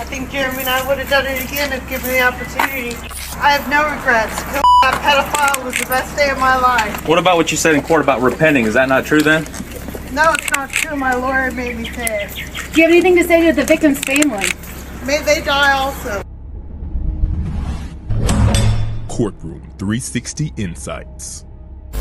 I think Jeremy and I would have done it again if given the opportunity. I have no regrets. Killing that pedophile was the best day of my life. What about what you said in court about repenting? Is that not true then? No, it's not true. My lawyer made me say it. Do you have anything to say to the victim's family? May they die also. Courtroom 360 Insights.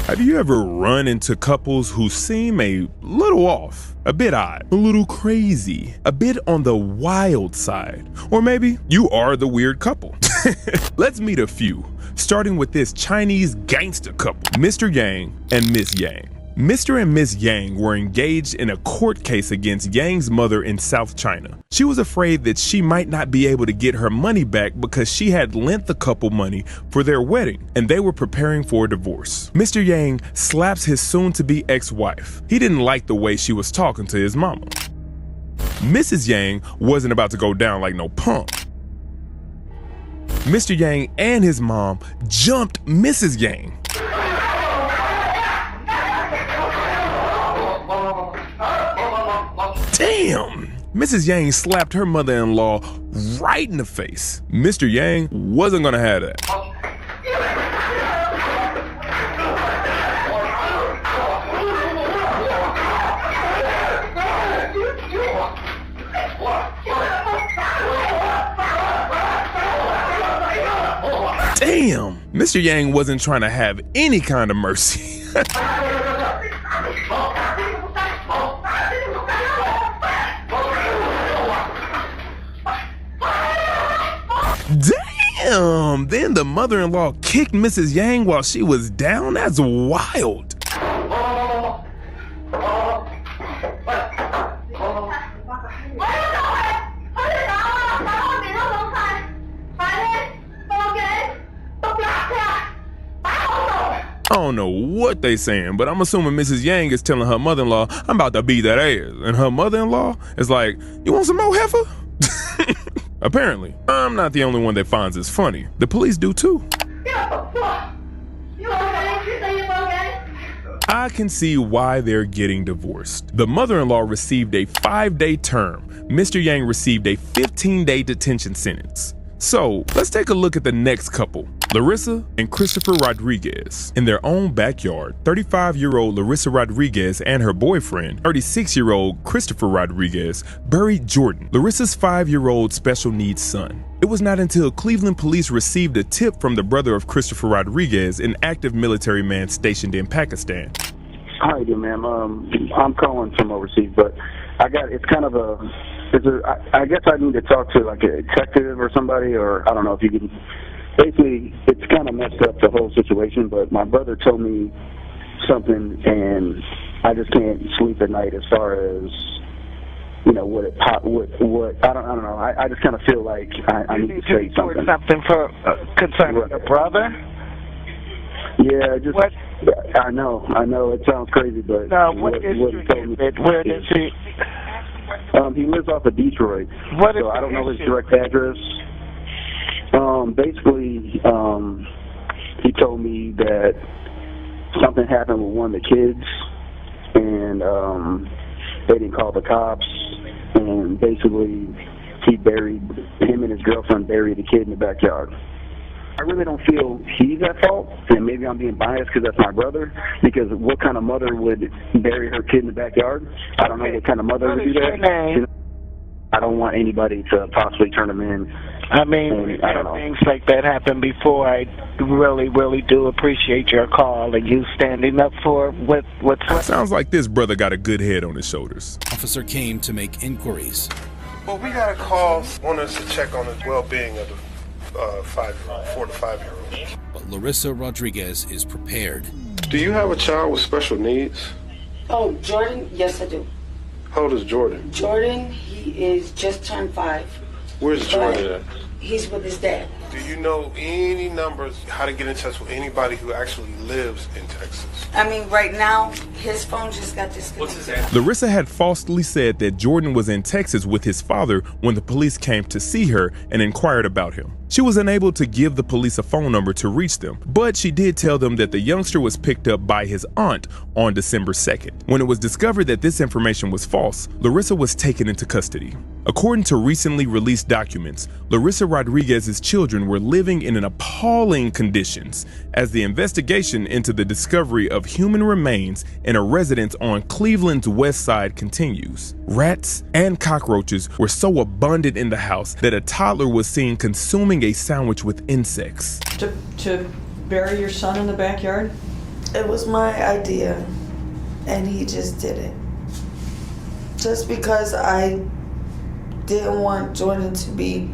Have you ever run into couples who seem a little off, a bit odd, a little crazy, a bit on the wild side? Or maybe you are the weird couple. Let's meet a few, starting with this Chinese gangster couple, Mr. Yang and Miss Yang. Mr. and Miss Yang were engaged in a court case against Yang's mother in South China. She was afraid that she might not be able to get her money back because she had lent the couple money for their wedding and they were preparing for a divorce. Mr. Yang slaps his soon-to-be ex-wife. He didn't like the way she was talking to his mama. Mrs. Yang wasn't about to go down like no punk. Mr. Yang and his mom jumped Mrs. Yang. Damn! Mrs. Yang slapped her mother-in-law right in the face. Mr. Yang wasn't gonna have that. Damn! Mr. Yang wasn't trying to have any kind of mercy. Damn! Then the mother-in-law kicked Mrs. Yang while she was down? That's wild. I don't know what they saying, but I'm assuming Mrs. Yang is telling her mother-in-law, I'm about to beat that ass. And her mother-in-law is like, you want some more heifer? Apparently, I'm not the only one that finds this funny. The police do too. I can see why they're getting divorced. The mother-in-law received a 5-day term. Mr. Yang received a 15-day detention sentence. So let's take a look at the next couple, Larissa and Christopher Rodriguez. In their own backyard, 35-year-old Larissa Rodriguez and her boyfriend, 36-year-old Christopher Rodriguez, buried Jordan, Larissa's 5-year-old special needs son. It was not until Cleveland police received a tip from the brother of Christopher Rodriguez, an active military man stationed in Pakistan. How you doing, ma'am? I'm calling from overseas, but it's kind of I guess I need to talk to like a detective or somebody, or I don't know if you can. Basically, it's kind of messed up the whole situation, but my brother told me something, and I just can't sleep at night as far as, you know, what I don't know. I just kind of feel like I need to say something. Something for concerning your brother? Yeah, just what? I know. It sounds crazy, but no, what he told me. Where does he? He lives off of Detroit. What is so I don't know his direct address. Basically, he told me that something happened with one of the kids, and they didn't call the cops, and basically him and his girlfriend buried the kid in the backyard. I really don't feel he's at fault, and maybe I'm being biased because that's my brother, because what kind of mother would bury her kid in the backyard? I don't know what kind of mother would do that. You know, I don't want anybody to possibly turn them in. I mean, we've had things like that happen before. I really, really do appreciate your call and you standing up for what's... Sounds like this brother got a good head on his shoulders. Officer came to make inquiries. Well, we got a call on us to check on the well-being of the 4 to 5-year-olds. But Larissa Rodriguez is prepared. Do you have a child with special needs? Oh, Jordan? Yes, I do. How old is Jordan? Jordan, he is just turned 5. Where's Jordan at? He's with his dad. Do you know any numbers, how to get in touch with anybody who actually lives in Texas? I mean, right now, his phone just got disconnected. What's his name? Larissa had falsely said that Jordan was in Texas with his father when the police came to see her and inquired about him. She was unable to give the police a phone number to reach them, but she did tell them that the youngster was picked up by his aunt on December 2nd. When it was discovered that this information was false, Larissa was taken into custody. According to recently released documents, Larissa Rodriguez's children were living in appalling conditions as the investigation into the discovery of human remains in a residence on Cleveland's west side continues. Rats and cockroaches were so abundant in the house that a toddler was seen consuming a sandwich with insects. To bury your son in the backyard? It was my idea, and he just did it. Just because I didn't want Jordan to be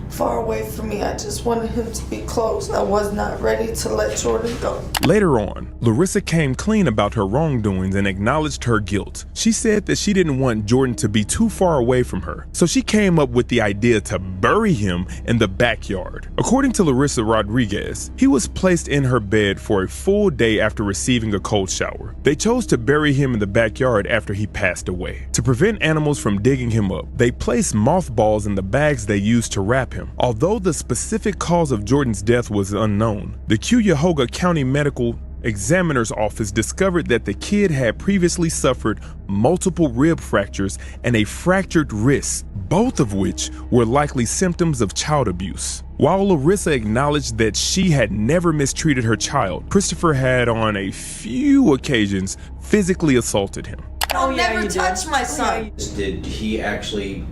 far away from me. I just wanted him to be close. I was not ready to let Jordan go. Later on, Larissa came clean about her wrongdoings and acknowledged her guilt. She said that she didn't want Jordan to be too far away from her, so she came up with the idea to bury him in the backyard. According to Larissa Rodriguez, he was placed in her bed for a full day after receiving a cold shower. They chose to bury him in the backyard after he passed away. To prevent animals from digging him up, they placed mothballs in the bags they used to wrap him. Although the specific cause of Jordan's death was unknown, the Cuyahoga County Medical Examiner's Office discovered that the kid had previously suffered multiple rib fractures and a fractured wrist, both of which were likely symptoms of child abuse. While Larissa acknowledged that she had never mistreated her child, Christopher had on a few occasions physically assaulted him. I'll never touch my son. Did he actually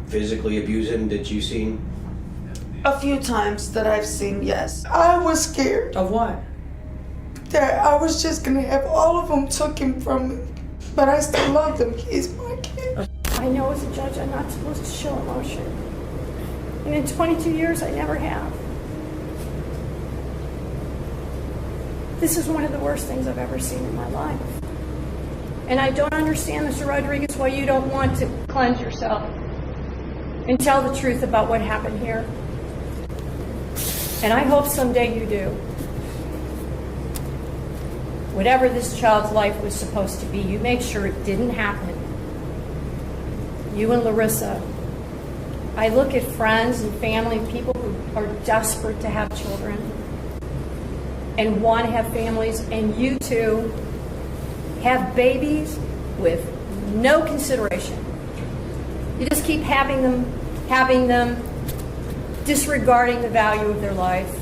physically abuse him? Did you see him? A few times that I've seen, yes. I was scared. Of what? That I was just gonna have all of them taken from me. But I still love him. He's my kid. I know as a judge I'm not supposed to show emotion. And in 22 years, I never have. This is one of the worst things I've ever seen in my life. And I don't understand, Mr. Rodriguez, why you don't want to cleanse yourself and tell the truth about what happened here. And I hope someday you do. Whatever this child's life was supposed to be, you make sure it didn't happen. You and Larissa. I look at friends and family, people who are desperate to have children and want to have families, and you two have babies with no consideration. You just keep having them, disregarding the value of their life,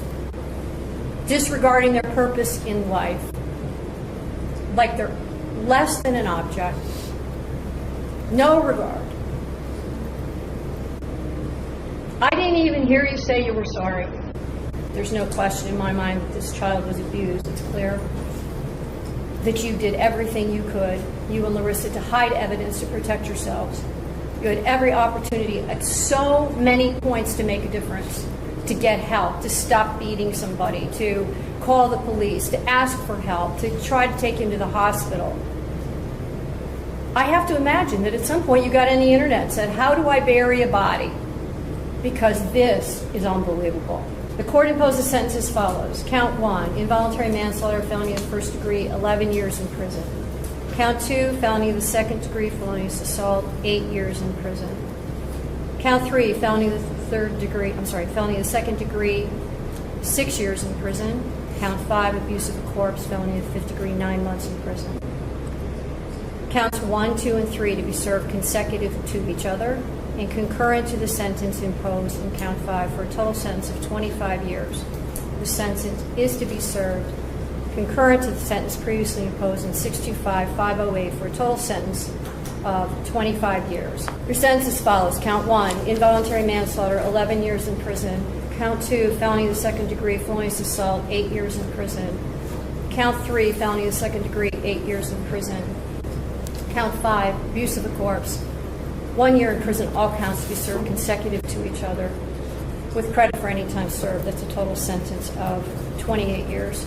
disregarding their purpose in life, like they're less than an object, no regard. I didn't even hear you say you were sorry. There's no question in my mind that this child was abused. It's clear that you did everything you could, you and Larissa, to hide evidence to protect yourselves. You had every opportunity at so many points to make a difference, to get help, to stop beating somebody, to call the police, to ask for help, to try to take him to the hospital. I have to imagine that at some point you got on the internet and said, how do I bury a body? Because this is unbelievable. The court imposed a sentence as follows. Count 1, involuntary manslaughter, felony of first degree, 11 years in prison. Count 2, felony of the second degree, felonious assault, 8 years in prison. Count 3, felony of the second degree, 6 years in prison. Count 5, abuse of a corpse, felony of the fifth degree, 9 months in prison. Counts 1, 2, and 3 to be served consecutive to each other and concurrent to the sentence imposed in count 5 for a total sentence of 25 years. The sentence is to be served concurrent to the sentence previously imposed in 625-508 for a total sentence of 25 years. Your sentence as follows. Count 1, involuntary manslaughter, 11 years in prison. Count 2, felony of the second degree, felonious assault, 8 years in prison. Count 3, felony of the second degree, 8 years in prison. Count 5, abuse of a corpse, 1 year in prison, all counts to be served consecutive to each other with credit for any time served. That's a total sentence of 28 years.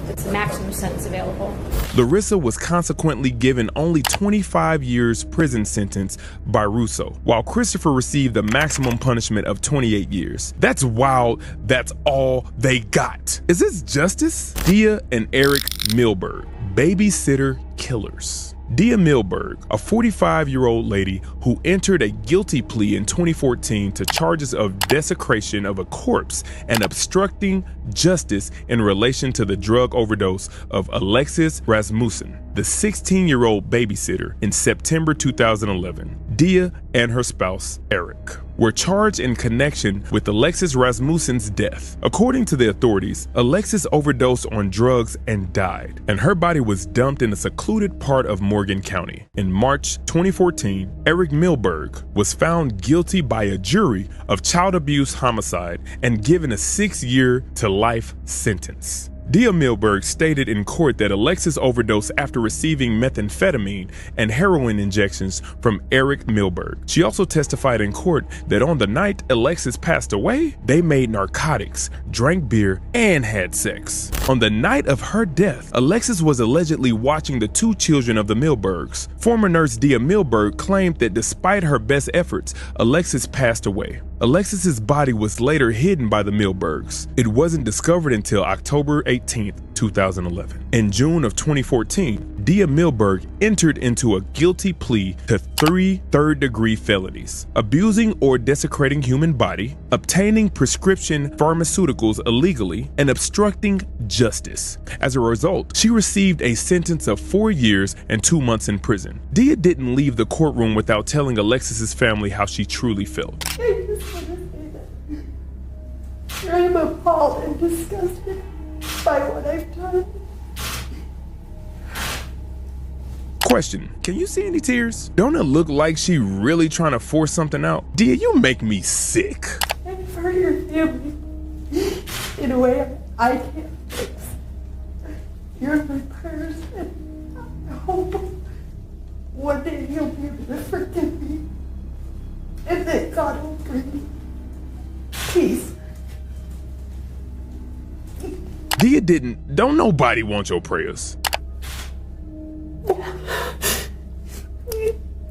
That's the maximum sentence available. Larissa was consequently given only 25 years prison sentence by Russo, while Christopher received the maximum punishment of 28 years. That's wild. That's all they got. Is this justice? Dia and Eric Millerberg, babysitter killers. Dia Millerberg, a 45-year-old lady who entered a guilty plea in 2014 to charges of desecration of a corpse and obstructing justice in relation to the drug overdose of Alexis Rasmussen, the 16-year-old babysitter, in September 2011. Dia and her spouse, Eric, were charged in connection with Alexis Rasmussen's death. According to the authorities, Alexis overdosed on drugs and died, and her body was dumped in a secluded part of Morgan County. In March 2014, Eric Millerberg was found guilty by a jury of child abuse homicide and given a 6-year to life sentence. Dia Millerberg stated in court that Alexis overdosed after receiving methamphetamine and heroin injections from Eric Millerberg. She also testified in court that on the night Alexis passed away, they made narcotics, drank beer, and had sex. On the night of her death, Alexis was allegedly watching the 2 children of the Millerbergs. Former nurse Dia Millerberg claimed that despite her best efforts, Alexis passed away. Alexis's body was later hidden by the Millerbergs. It wasn't discovered until October 18, 2011. In June of 2014, Dia Millerberg entered into a guilty plea to 3 third-degree felonies: abusing or desecrating human body, obtaining prescription pharmaceuticals illegally, and obstructing justice. As a result, she received a sentence of 4 years and 2 months in prison. Dia didn't leave the courtroom without telling Alexis's family how she truly felt. I just want to say that I'm appalled and disgusted by what I've done. Question: can you see any tears? Don't it look like she really trying to force something out? Dia, you make me sick. And for your family, in a way I can't fix. You're in my prayers, and I hope one day you'll be able to forgive me, and that God will bring me peace. Dia don't nobody want your prayers.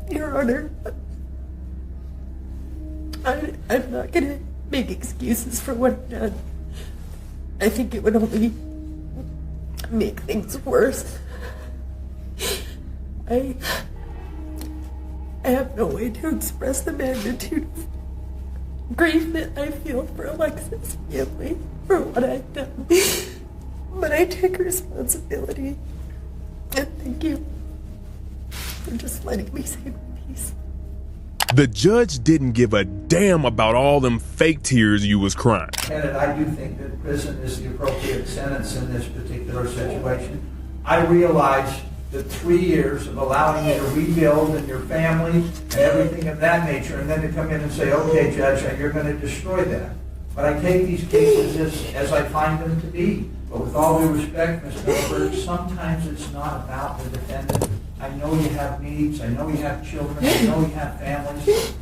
Your Honor, I'm not gonna make excuses for what I've done. I think it would only make things worse. I have no way to express the magnitude of grief that I feel for Alexis' family for what I've done. But I take responsibility. And thank you for just letting me say my piece. The judge didn't give a damn about all them fake tears you was crying. And I do think that prison is the appropriate sentence in this particular situation. I realize that 3 years of allowing you to rebuild and your family and everything of that nature, and then to come in and say, okay, Judge, you're going to destroy that. But I take these cases as I find them to be. But with all due respect, Ms. Millerberg, sometimes it's not about the defendant. I know you have needs, I know you have children, I know you have families,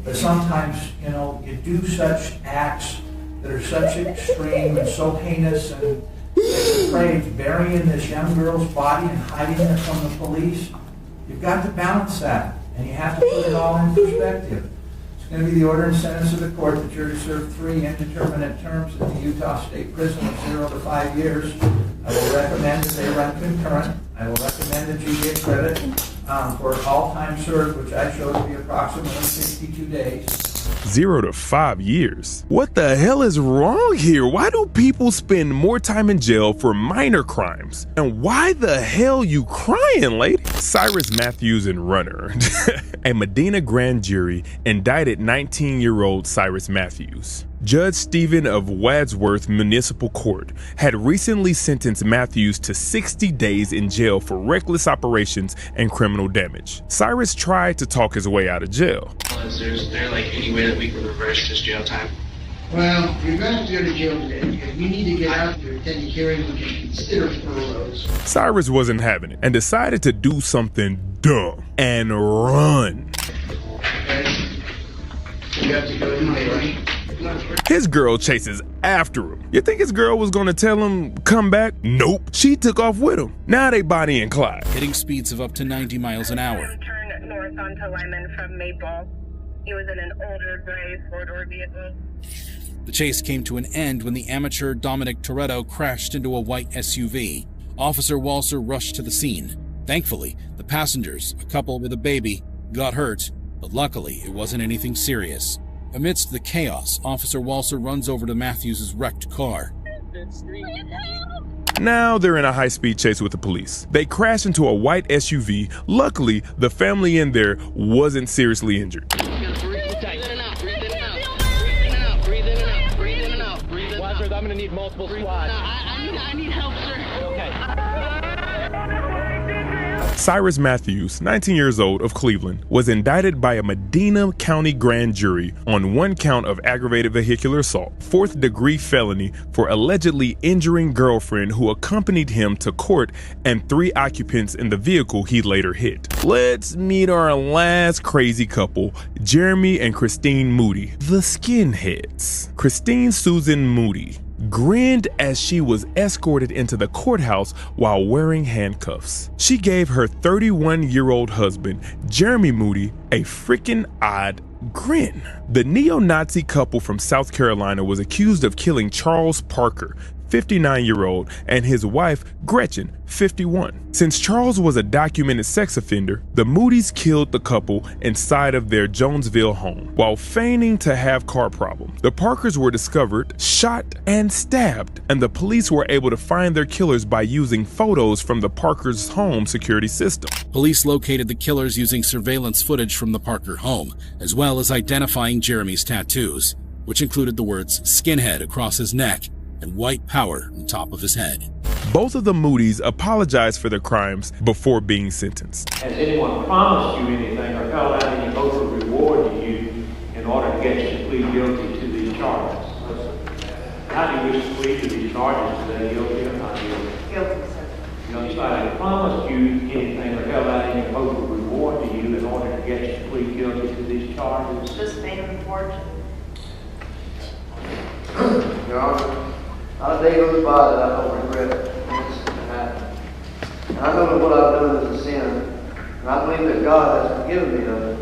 but sometimes, you do such acts that are such extreme and so heinous and depraved, burying this young girl's body and hiding it from the police. You've got to balance that, and you have to put it all in perspective. It's going to be the order and sentence of the court that you're to serve 3 indeterminate terms in the Utah State Prison of 0 to 5 years. I will recommend that they run concurrent. I will recommend that you get credit for all time served, which I show to be approximately 62 days. 0 to 5 years. What the hell is wrong here? Why do people spend more time in jail for minor crimes? And why the hell you crying, lady? Cyrus Matthew and Runner. A Medina grand jury indicted 19-year-old Cyrus Matthews. Judge Stephen of Wadsworth Municipal Court had recently sentenced Matthews to 60 days in jail for reckless operations and criminal damage. Cyrus tried to talk his way out of jail. Is there like any way that we can reverse this jail time? Well, you're going to have to go to jail today. If you need to get out to attend the hearing, we can consider furloughs. Cyrus wasn't having it and decided to do something dumb and run. Okay. You have to go today, right? His girl chases after him. You think his girl was gonna tell him, come back? Nope. She took off with him. Now they Bonnie and Clyde. Hitting speeds of up to 90 miles an hour. Turn north onto Lemon from Maple. He was in an older gray 4-door vehicle. The chase came to an end when the amateur Dominic Toretto crashed into a white SUV. Officer Walser rushed to the scene. Thankfully, the passengers, a couple with a baby, got hurt, but luckily it wasn't anything serious. Amidst the chaos, Officer Walser runs over to Matthews' wrecked car. Now they're in a high-speed chase with the police. They crash into a white SUV. Luckily, the family in there wasn't seriously injured. I'm gonna need multiple squads. I need help, sir. Okay. Cyrus Matthew, 19 years old, of Cleveland, was indicted by a Medina County grand jury on 1 count of aggravated vehicular assault, 4th-degree felony for allegedly injuring girlfriend who accompanied him to court, and 3 occupants in the vehicle he later hit. Let's meet our last crazy couple, Jeremy and Christine Moody, the skinheads. Christine Susan Moody grinned as she was escorted into the courthouse while wearing handcuffs. She gave her 31-year-old husband, Jeremy Moody, a freaking odd grin. The neo-Nazi couple from South Carolina was accused of killing Charles Parker, 59-year-old, and his wife, Gretchen, 51. Since Charles was a documented sex offender, the Moodys killed the couple inside of their Jonesville home while feigning to have car problems. The Parkers were discovered, shot, and stabbed, and the police were able to find their killers by using photos from the Parkers' home security system. Police located the killers using surveillance footage from the Parker home, as well as identifying Jeremy's tattoos, which included the words skinhead across his neck and white power on top of his head. Both of the Moodys apologized for their crimes before being sentenced. Has anyone promised you anything or held out any hope of reward to you in order to get you to plead guilty to these charges? How do you wish to plead to these charges today, guilty or not guilty? Guilty, sir. Nobody promised you anything or held out any hope of reward to you in order to get you to plead guilty to these charges? Just fame and fortune. Your Honor, not a day goes by that I don't regret what's happened. And I know that what I've done is a sin, and I believe that God has forgiven me of it.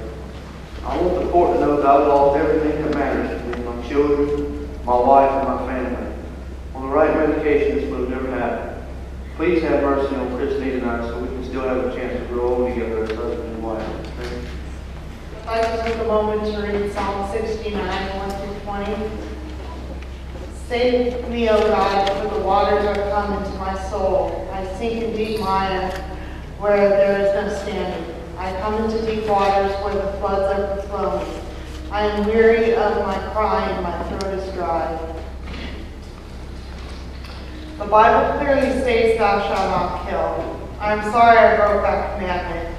I want the court to know that I've lost everything that matters to me, my children, my wife, and my family. On the right medication, this would have never happened. Please have mercy on Christine and I so we can still have a chance to grow old together as husband and wife. I just took a moment to read Psalm 69, 1-20. Save me, O God, for the waters are come into my soul. I sink in deep mire where there is no standing. I come into deep waters where the floods are flowing. I am weary of my crying, my throat is dry. The Bible clearly states thou shalt not kill. I am sorry I broke that commandment,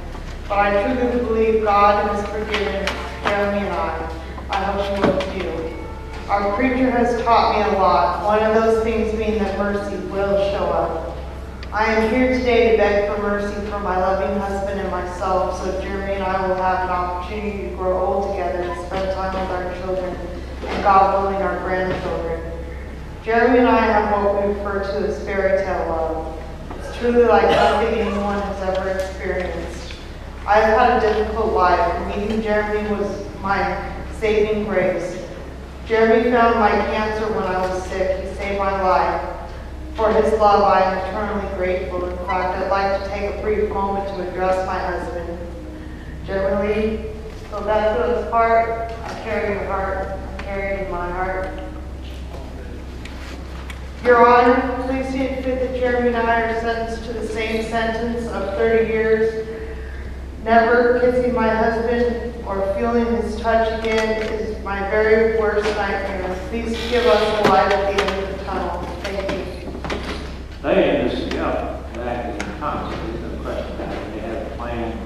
but I truly believe God has forgiven Jeremy and I hope she will too. Our preacher has taught me a lot. One of those things being that mercy will show up. I am here today to beg for mercy for my loving husband and myself, so Jeremy and I will have an opportunity to grow old together and spend time with our children, and God willing, our grandchildren. Jeremy and I have what we refer to as fairy tale love. It's truly like nothing anyone has ever experienced. I have had a difficult life, and meeting Jeremy was my saving grace. Jeremy found my cancer when I was sick. He saved my life. For his love, I am eternally grateful. In fact, I'd like to take a brief moment to address my husband. Jeremy Lee, so that's his heart. I carry your heart. I carry it in my heart. Your Honor, please see it fit that Jeremy and I are sentenced to the same sentence of 30 years. Never kissing my husband or feeling his touch again is my very worst nightmare. Please give us a light at the end of the tunnel. Thank you. They and this together, that is in concert. There's no question about it. They had a plan,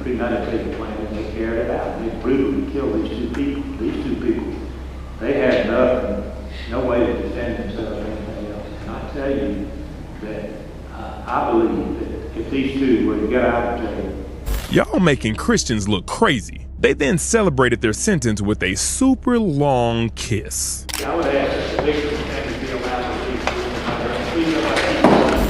premeditated plan, and they carried it out. They brutally killed these two people. These two people, they had nothing, no way to defend themselves or anything else. And I tell you that I believe that if these two were to get out of jail, y'all making Christians look crazy. They then celebrated their sentence with a super long kiss. I would ask that the victims can be allowed to leave.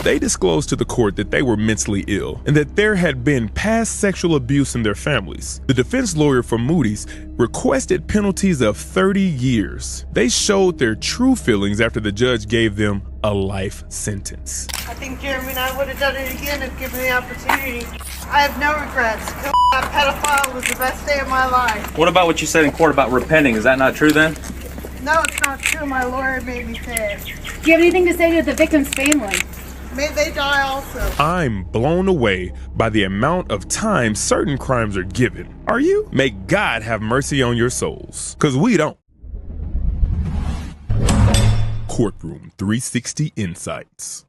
They disclosed to the court that they were mentally ill and that there had been past sexual abuse in their families. The defense lawyer for Moody's requested penalties of 30 years. They showed their true feelings after the judge gave them a life sentence. I think Jeremy and I would have done it again if given the opportunity. I have no regrets. Killing that pedophile was the best day of my life. What about what you said in court about repenting? Is that not true then? No, it's not true. My lawyer made me say it. Do you have anything to say to the victim's family? May they die also. I'm blown away by the amount of time certain crimes are given. Are you? May God have mercy on your souls, because we don't. Courtroom 360 Insights.